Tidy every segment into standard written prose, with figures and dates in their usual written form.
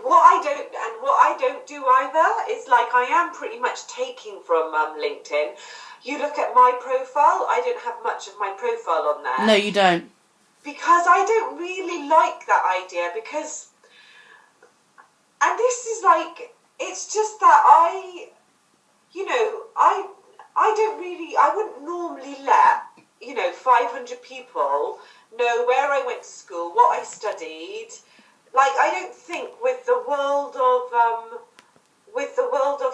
What I don't do either is, like, I am pretty much taking from LinkedIn. You look at my profile, I don't have much of my profile on there. No, you don't. Because I don't really like that idea, and this is like, it's just that I wouldn't normally let, 500 people know where I went to school, what I studied. Like, I don't think with the world of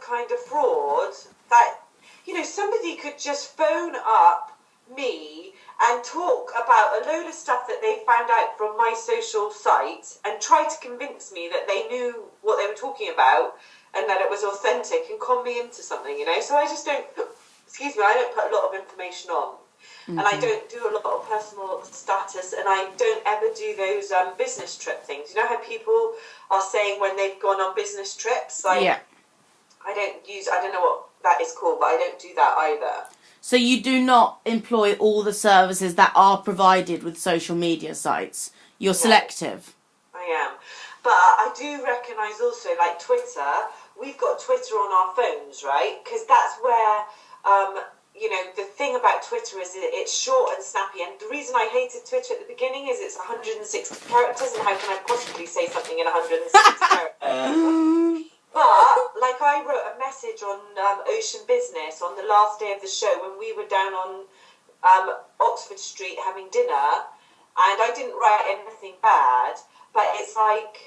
kind of fraud that, somebody could just phone up me and talk about a load of stuff that they found out from my social site and try to convince me that they knew what they were talking about and that it was authentic and con me into something, So I just don't, I don't put a lot of information on. Mm-hmm. And I don't do a lot of personal status, and I don't ever do those business trip things. You know how people are saying when they've gone on business trips? Yeah. I don't know what that is called, but I don't do that either. So you do not employ all the services that are provided with social media sites? You're selective? I am. But I do recognise also, like Twitter, we've got Twitter on our phones, right? Because that's where... the thing about Twitter is it's short and snappy, and the reason I hated Twitter at the beginning is it's 160 characters, and how can I possibly say something in 160 characters? But, like, I wrote a message on Ocean Business on the last day of the show when we were down on Oxford Street having dinner, and I didn't write anything bad, but it's like,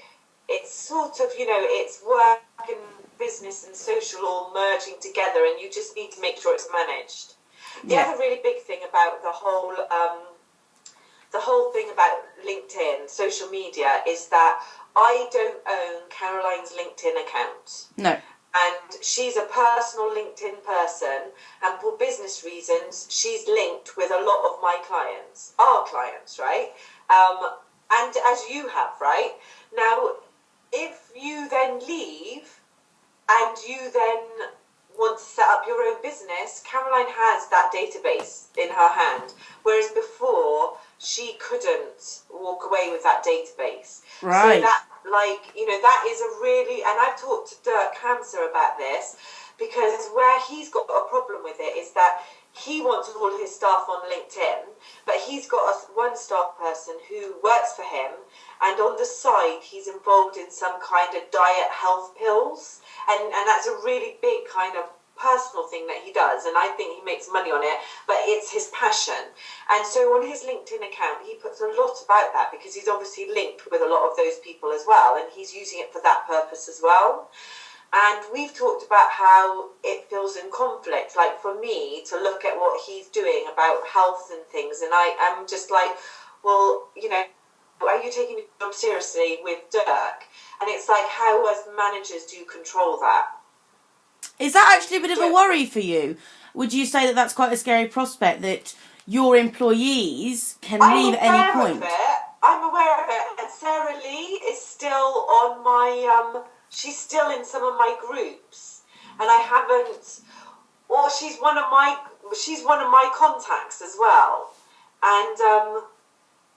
it's sort of, it's work and business and social all merging together, and you just need to make sure it's managed. The other really big thing about the whole thing about LinkedIn, social media, is that I don't own Caroline's LinkedIn account. No. And she's a personal LinkedIn person, and for business reasons, she's linked with a lot of my clients, our clients, right? And as you have, right? Now, if you then leave and you then want to set up your own business, Caroline has that database in her hand, whereas before she couldn't walk away with that database. Right. So that, that is a really, and I've talked to Dirk Hamser about this, because where he's got a problem with it is that he wants all his staff on LinkedIn, but he's got one staff person who works for him, and on the side he's involved in some kind of diet health pills, and that's a really big kind of personal thing that he does, and I think he makes money on it, but it's his passion. And so on his LinkedIn account he puts a lot about that, because he's obviously linked with a lot of those people as well, and he's using it for that purpose as well. And we've talked about how it feels in conflict, like for me to look at what he's doing about health and things, and I am just like, well, are you taking your job seriously with Dirk? And it's like, how as managers do you control that? Is that actually a bit of a worry for you? Would you say that that's quite a scary prospect, that your employees can leave at any point? I'm aware of it. And Sarah Lee is still on my... she's still in some of my groups, and I haven't. Or she's one of my contacts as well, and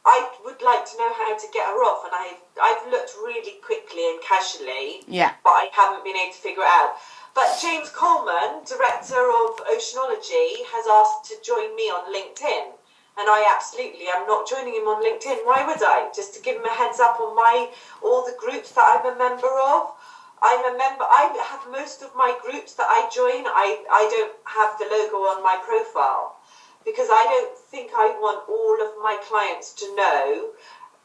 I would like to know how to get her off. And I've looked really quickly and casually, but I haven't been able to figure it out. But James Coleman, director of Oceanology, has asked to join me on LinkedIn. And I absolutely am not joining him on LinkedIn. Why would I? Just to give him a heads up on all the groups that I'm a member of. I have most of my groups that I join. I don't have the logo on my profile, because I don't think I want all of my clients to know,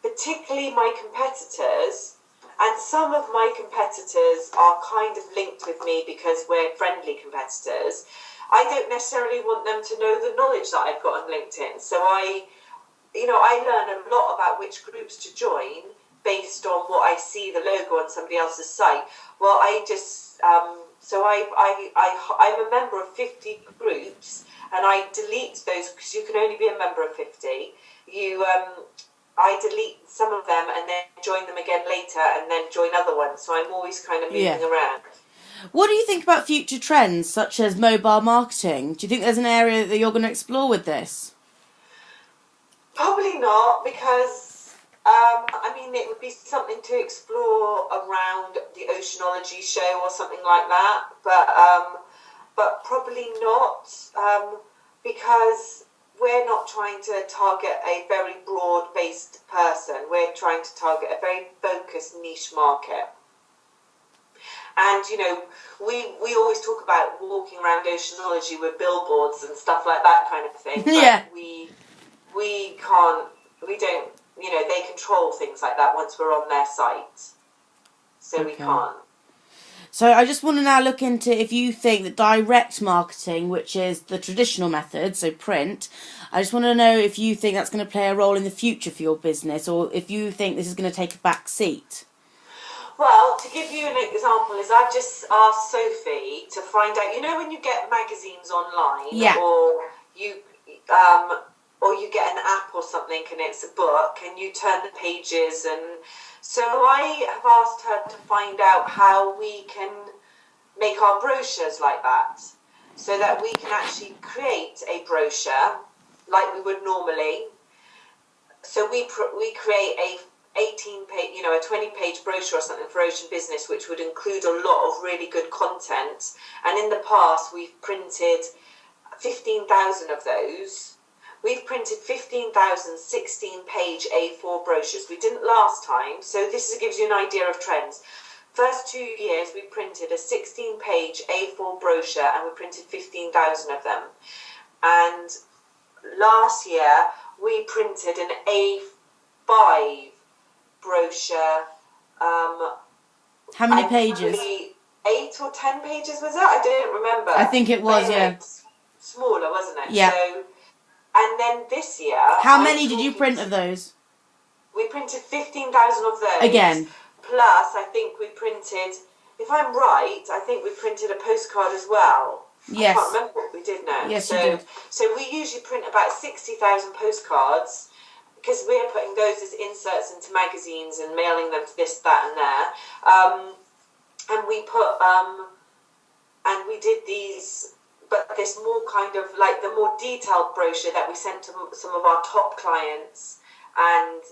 particularly my competitors. And some of my competitors are kind of linked with me because we're friendly competitors. I don't necessarily want them to know the knowledge that I've got on LinkedIn. So I learn a lot about which groups to join based on what I see the logo on somebody else's site. Well, I'm a member of 50 groups, and I delete those because you can only be a member of 50. I delete some of them and then join them again later, and then join other ones. So I'm always kind of moving around. What do you think about future trends such as mobile marketing? Do you think there's an area that you're going to explore with this? Probably not, because I mean, it would be something to explore around the Oceanology show or something like that, but probably not, because we're not trying to target a very broad-based person. We're trying to target a very focused niche market. And, you know, we always talk about walking around Oceanology with billboards and stuff like that kind of thing. But Yeah. we can't, we don't, you know, they control things like that once we're on their site. So we can't. So I just want to now look into if you think that direct marketing, which is the traditional method, so print, I just want to know if you think that's going to play a role in the future for your business, or if you think this is going to take a back seat. Well, to give you an example, is I've just asked Sophie to find out, you know, when you get magazines online, Yeah. or you get an app or something and it's a book and you turn the pages, and so I have asked her to find out how we can make our brochures like that, so that we can actually create a brochure like we would normally. So we create a 18-page, you know, a 20-page brochure or something for Ocean Business, which would include a lot of really good content. And in the past, we've printed 15,000 of those. We've printed 15,000 16-page A4 brochures. We didn't last time, so this gives you an idea of trends. First 2 years, we printed a 16-page A4 brochure, and we printed 15,000 of them. And last year, we printed an A5 brochure. How many pages? 8 or 10 pages, was it? I don't remember. I think it was, yeah. Smaller, wasn't it? Yeah. So, and then this year... How many did you print of those? We printed 15,000 of those. Again. Plus, I think we printed, if I'm right, I think we printed a postcard as well. Yes. I can't remember what we did now. Yes, you did. So we usually print about 60,000 postcards, because we're putting those as inserts into magazines and mailing them to this, that, and there. And we put, and we did these, but this more kind of like the more detailed brochure that we sent to some of our top clients and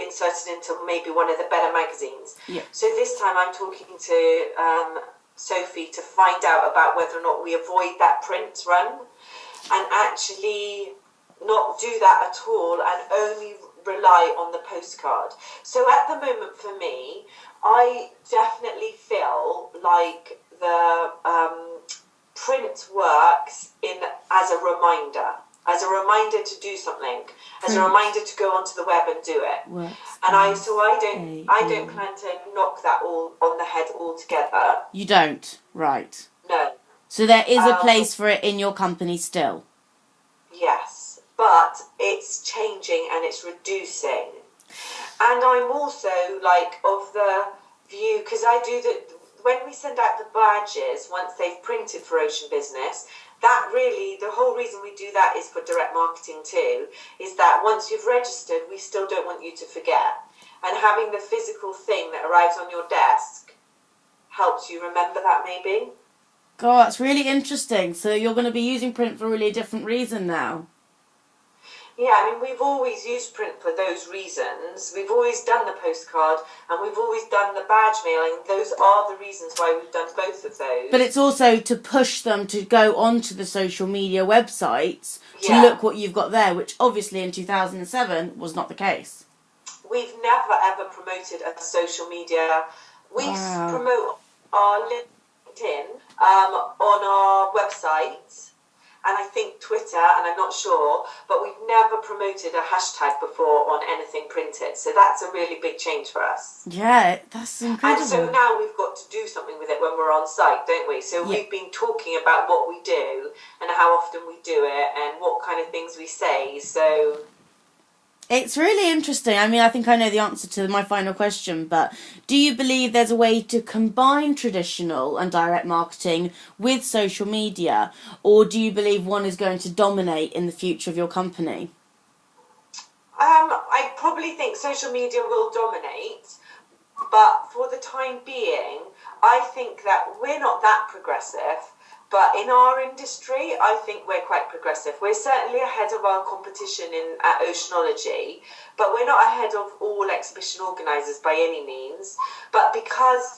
inserted into maybe one of the better magazines. Yeah. So this time I'm talking to Sophie to find out about whether or not we avoid that print run and actually not do that at all and only rely on the postcard. So at the moment for me, I definitely feel like the print works as a reminder to do something, as a reminder to go onto the web and do it. And I don't plan to knock that all on the head altogether. You don't, right? No. So there is a place for it in your company still. Yes, but it's changing and it's reducing. And I'm also like of the view, because I do when we send out the badges once they've printed for Ocean Business, that really, the whole reason we do that is for direct marketing too, is that once you've registered, we still don't want you to forget. And having the physical thing that arrives on your desk helps you remember that maybe. God, that's really interesting. So you're going to be using print for really a different reason now. Yeah, I mean, we've always used print for those reasons. We've always done the postcard and we've always done the badge mailing. Those are the reasons why we've done both of those. But it's also to push them to go onto the social media websites to look what you've got there, which obviously in 2007 was not the case. We've never ever promoted a social media. We promote our LinkedIn on our website. And I think Twitter, and I'm not sure, but we've never promoted a hashtag before on anything printed. So that's a really big change for us. Yeah, that's incredible. And so now we've got to do something with it when we're on site, don't we? So we've been talking about what we do and how often we do it and what kind of things we say. So it's really interesting. I mean, I think I know the answer to my final question, but do you believe there's a way to combine traditional and direct marketing with social media, or do you believe one is going to dominate in the future of your company? I probably think social media will dominate, but for the time being, I think that we're not that progressive, But in our industry, I think we're quite progressive. We're certainly ahead of our competition at oceanology, but we're not ahead of all exhibition organisers by any means. But because